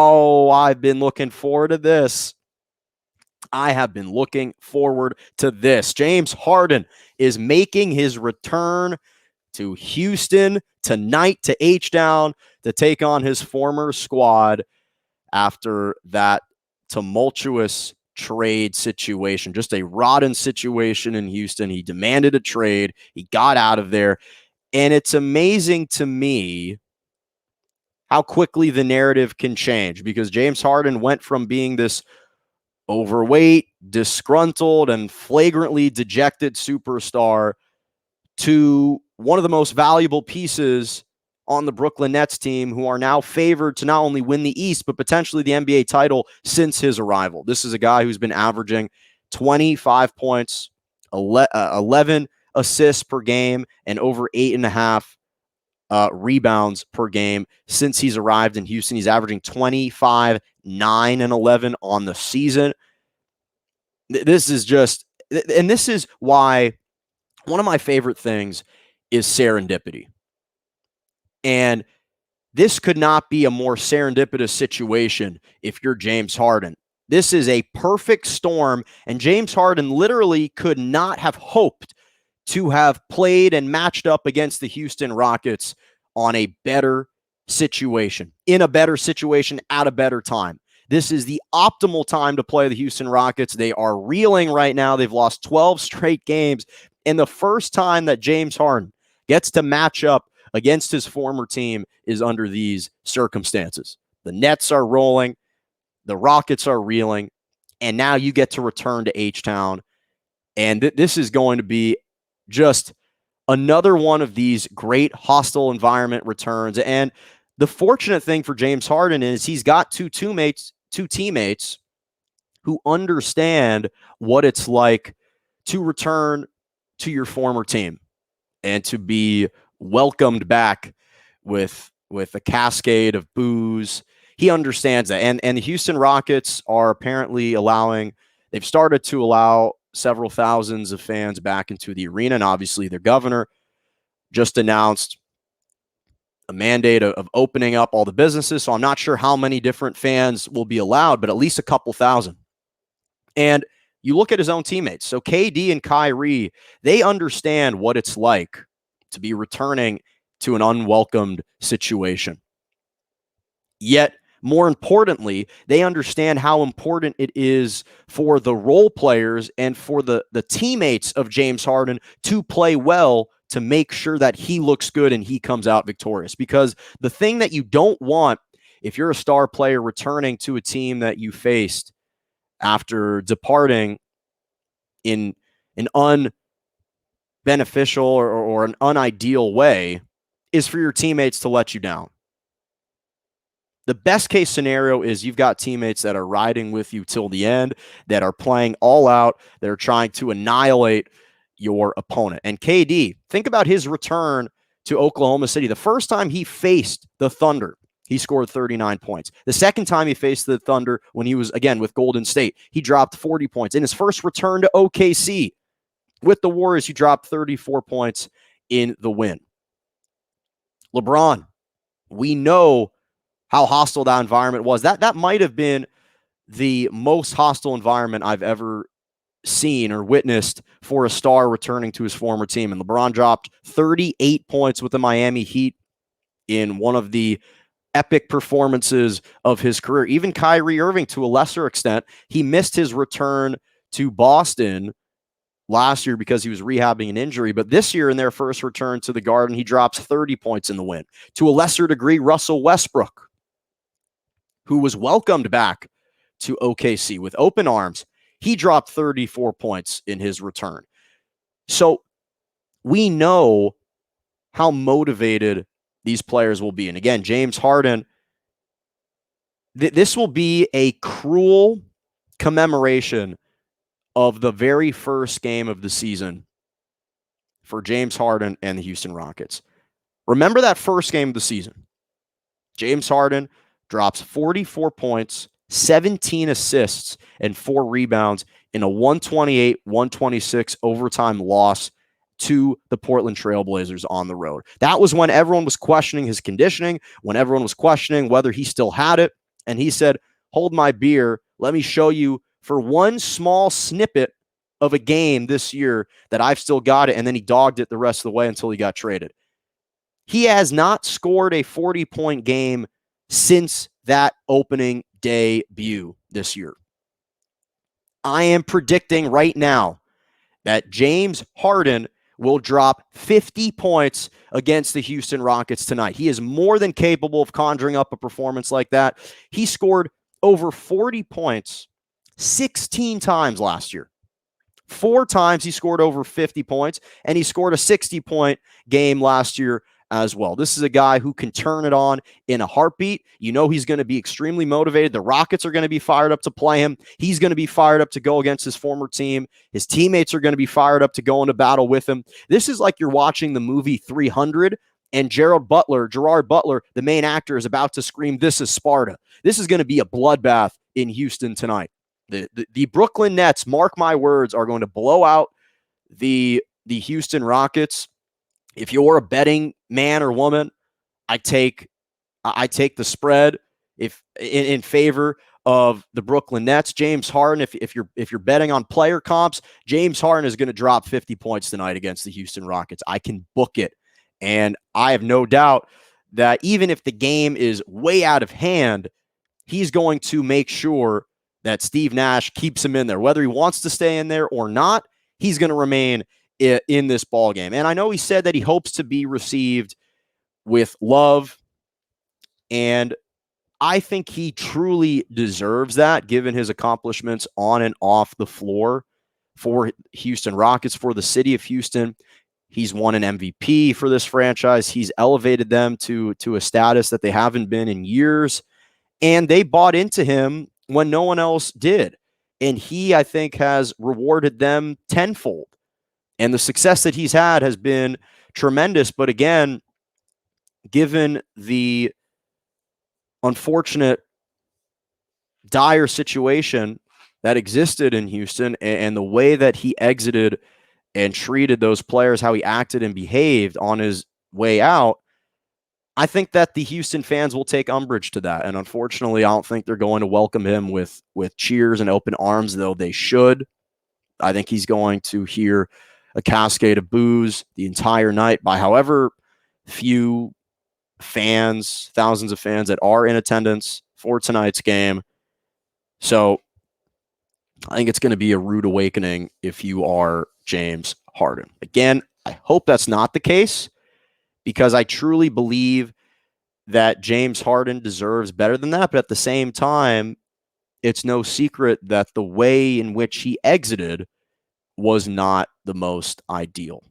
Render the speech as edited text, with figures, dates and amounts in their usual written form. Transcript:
Oh, I've been looking forward to this. I have been looking forward to this. James Harden is making his return to Houston tonight to H-Town to take on his former squad after that tumultuous trade situation, just a rotten situation in Houston. He demanded a trade. He got out of there. And it's amazing to me how quickly the narrative can change, because James Harden went from being this overweight, disgruntled, and flagrantly dejected superstar to one of the most valuable pieces on the Brooklyn Nets team, who are now favored to not only win the East, but potentially the NBA title since his arrival. This is a guy who's been averaging 25 points, 11 assists per game, and over 8.5 rebounds per game since he's arrived in Houston. He's averaging 25, 9, and 11 on the season. This is just, and this is why one of my favorite things is serendipity. And this could not be a more serendipitous situation if you're James Harden. This is a perfect storm, and James Harden literally could not have hoped to have played and matched up against the Houston Rockets on a better situation, in a better situation, at a better time. This is the optimal time to play the Houston Rockets. They are reeling right now. They've lost 12 straight games. And the first time that James Harden gets to match up against his former team is under these circumstances. The Nets are rolling. The Rockets are reeling. And now you get to return to H-Town. And this is going to be just another one of these great hostile environment returns. And the fortunate thing for James Harden is he's got two teammates who understand what it's like to return to your former team and to be welcomed back with a cascade of boos. He understands that. And the Houston Rockets are apparently they've started to allow several thousands of fans back into the arena. And obviously their governor just announced a mandate of opening up all the businesses. So I'm not sure how many different fans will be allowed, but at least a couple thousand. And you look at his own teammates. So KD and Kyrie, they understand what it's like to be returning to an unwelcomed situation. Yet, more importantly, they understand how important it is for the role players and for the teammates of James Harden to play well, to make sure that he looks good and he comes out victorious. Because the thing that you don't want, if you're a star player returning to a team that you faced after departing in an unbeneficial or an unideal way, is for your teammates to let you down. The best case scenario is you've got teammates that are riding with you till the end, that are playing all out, that are trying to annihilate your opponent. And KD, think about his return to Oklahoma City. The first time he faced the Thunder, he scored 39 points. The second time he faced the Thunder, when he was, again, with Golden State, he dropped 40 points. In his first return to OKC with the Warriors, he dropped 34 points in the win. LeBron, we know how hostile that environment was. That might have been the most hostile environment I've ever seen or witnessed for a star returning to his former team. And LeBron dropped 38 points with the Miami Heat in one of the epic performances of his career. Even Kyrie Irving, to a lesser extent, he missed his return to Boston last year because he was rehabbing an injury. But this year, in their first return to the Garden, he drops 30 points in the win. To a lesser degree, Russell Westbrook, who was welcomed back to OKC with open arms, he dropped 34 points in his return. So we know how motivated these players will be. And again, James Harden, this will be a cruel commemoration of the very first game of the season for James Harden and the Houston Rockets. Remember that first game of the season. James Harden drops 44 points, 17 assists, and 4 rebounds in a 128-126 overtime loss to the Portland Trailblazers on the road. That was when everyone was questioning his conditioning, when everyone was questioning whether he still had it. And he said, hold my beer. Let me show you for one small snippet of a game this year that I've still got it. And then he dogged it the rest of the way until he got traded. He has not scored a 40-point game since that opening debut this year. I am predicting right now that James Harden will drop 50 points against the Houston Rockets tonight. He is more than capable of conjuring up a performance like that. He scored over 40 points 16 times last year. 4 times he scored over 50 points, and he scored a 60-point game last year as well. This is a guy who can turn it on in a heartbeat. You know he's going to be extremely motivated. The Rockets are going to be fired up to play him. He's going to be fired up to go against his former team. His teammates are going to be fired up to go into battle with him. This is like you're watching the movie 300, and Gerard Butler, the main actor, is about to scream, "This is Sparta." This is going to be a bloodbath in Houston tonight. The Brooklyn Nets, mark my words, are going to blow out the Houston Rockets. If you're a betting man or woman, I take the spread if in favor of the Brooklyn Nets. James Harden, if you're betting on player comps, James Harden is going to drop 50 points tonight against the Houston Rockets. I can book it. And I have no doubt that even if the game is way out of hand, he's going to make sure that Steve Nash keeps him in there. Whether he wants to stay in there or not, he's going to remain in this ball game. And I know he said that he hopes to be received with love, and I think he truly deserves that given his accomplishments on and off the floor for Houston Rockets, for the city of Houston. He's won an MVP for this franchise. He's elevated them to a status that they haven't been in years, and they bought into him when no one else did. And he, I think, has rewarded them tenfold. And the success that he's had has been tremendous. But again, given the unfortunate, dire situation that existed in Houston and the way that he exited and treated those players, how he acted and behaved on his way out, I think that the Houston fans will take umbrage to that. And unfortunately, I don't think they're going to welcome him with cheers and open arms, though they should. I think he's going to hear a cascade of boos the entire night by however few fans, thousands of fans that are in attendance for tonight's game. So I think it's going to be a rude awakening if you are James Harden. Again, I hope that's not the case, because I truly believe that James Harden deserves better than that. But at the same time, it's no secret that the way in which he exited was not the most ideal.